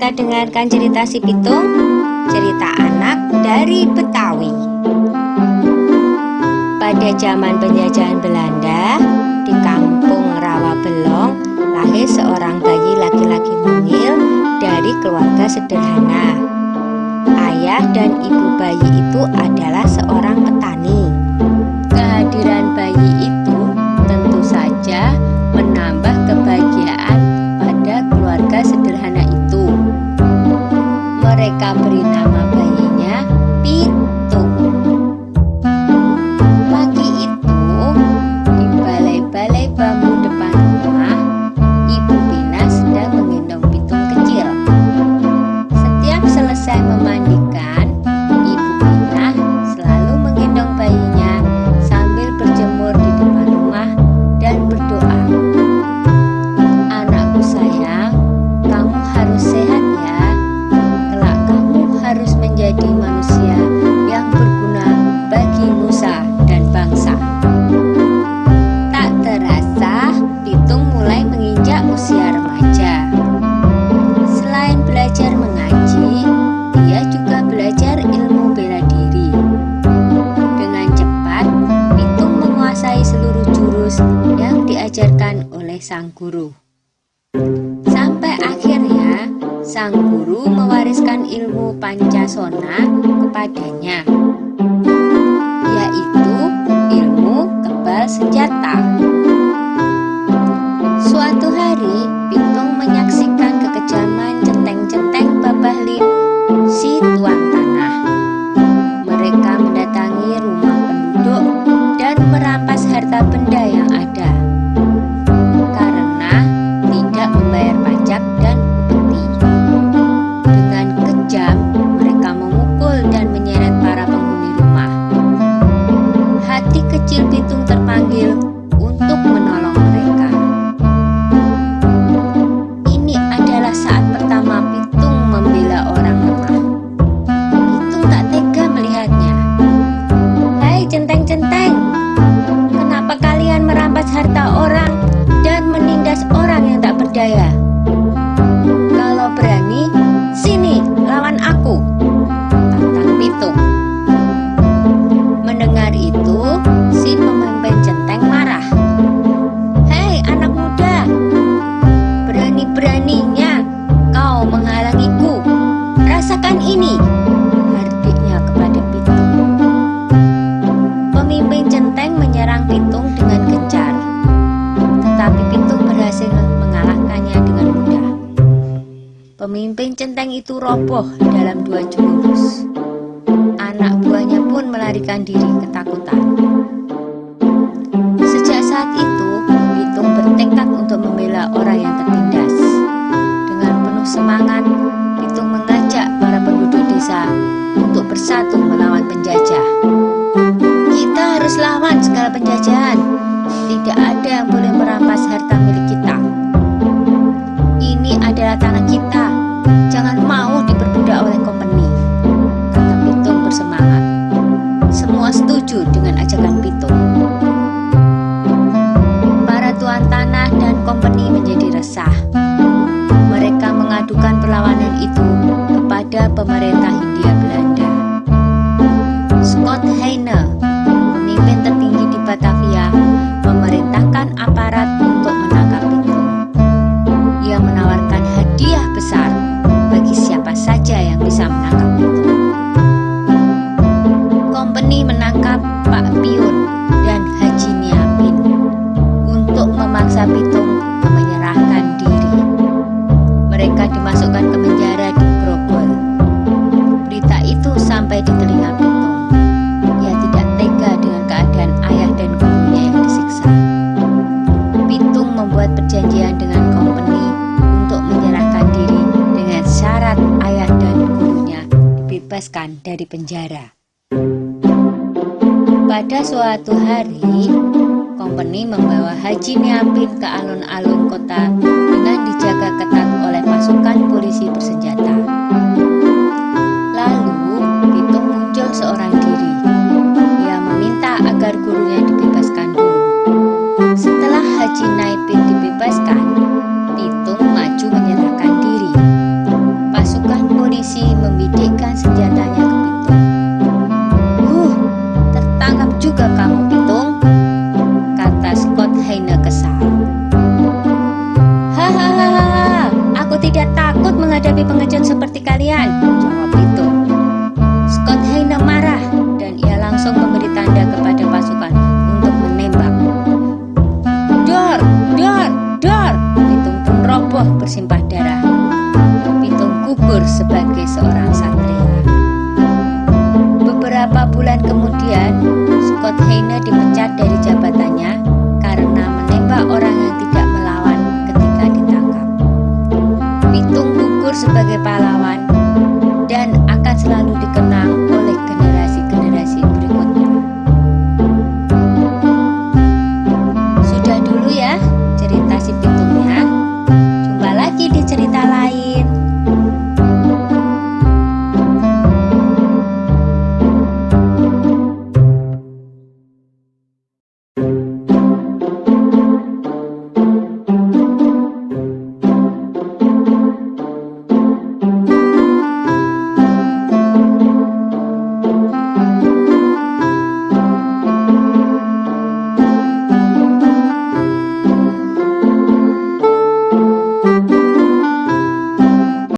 kita dengarkan cerita si Pitung, cerita anak dari Betawi. Pada zaman penjajahan Belanda, di kampung Rawabelong, lahir seorang bayi laki-laki mungil dari keluarga sederhana. Ayah dan ibu bayi itu adalah seorang petani. Kehadiran bayi itu tentu saja menambah kebahagiaan pada keluarga sederhana itu. Mereka beri nama bayinya Pitung. Pagi itu, di balai-balai bambu depan rumah, Ibu Pina sedang menggendong Pitung kecil. Setiap selesai memandikan, Ibu Pina selalu menggendong bayinya sambil berjemur di depan rumah dan berdoa. Anakku sayang, kamu harus sehat ya. Kelak kamu harus menjadi manusia yang berguna bagi nusa dan bangsa. Tak terasa, Pitung mulai menginjak usia remaja. Selain belajar mengaji, dia juga belajar ilmu bela diri. Dengan cepat, Pitung menguasai seluruh jurus yang diajarkan oleh sang guru. Sampai akhirnya, sang guru mewariskan ilmu Pancasona kepadanya, yaitu ilmu kebal senjata. Suatu hari, Pitung menyaksikan kekejaman centeng-centeng Babahlin, si tuan tanah. Mereka mendatangi rumah penduduk dan merampas harta benda yang ada karena tidak membayar pajak dan upeti. Dengan kejam, mereka memukul dan menyeret para penghuni rumah. Hati kecil Pitung terpanggil untuk menolong mereka. Ini adalah saat pertama Pitung membela orang lemah. Pitung tak tega melihatnya. Hai centeng-centeng, kenapa kalian merampas harta orang dan menindas orang yang tak berdaya? Kalau berani, sini lawan aku, tantang Pitung. Mendengar itu, si pemimpin centeng marah. Hei anak muda, berani-beraninya kau menghalangiku. Rasakan ini, hardiknya kepada Pitung. Pemimpin centeng menyerang Pitung dengan gencar, tetapi Pitung berhasil mengalahkannya dengan mudah. Pemimpin centeng itu roboh dalam 2 jurus. Anak buahnya pun melarikan diri ketakutan. Sejak saat itu, Pitung bertekad untuk membela orang yang tertindas. Dengan penuh semangat, Pitung mengajak para penduduk desa untuk bersatu melawan penjajah. Kita harus lawan segala penjajahan. Tidak ada yang boleh merampas harta milik kita. Ini adalah tanah kita. Jangan mau diperbudak oleh kompeni, kata Pitung bersemangat. Semua setuju dengan ajakan Pitung. Para tuan tanah dan kompeni menjadi resah. Mereka mengadukan perlawanan itu kepada pemerintah Hindia Belanda. Scott Heine, pemimpin tertinggi di Batavia, memerintahkan aparat untuk menangkap Pitung. Ia menawarkan hadiah besar bagi siapa saja yang bisa menangkap Pitung. Kompeni menangkap Pak Piun dan Haji Niapin untuk memaksa Pitung menyerahkan diri. Mereka dimasukkan ke penjara di Grogol. Berita itu sampai di telinga Pitung. Ia tidak tega dengan keadaan ayah dan gurunya yang disiksa. Pitung membuat perjanjian dengan kompeni untuk menyerahkan diri dengan syarat ayah dan gurunya dibebaskan dari penjara. Pada suatu hari, kompeni membawa Haji Niapin ke alun-alun kota dengan dijaga ketat oleh pasukan polisi bersenjata. Lalu, Pitung muncul seorang diri. Ia meminta agar gurunya dibebaskan dulu. Setelah Haji Niapin dibebaskan, Pitung maju menyerahkan diri. bersimpah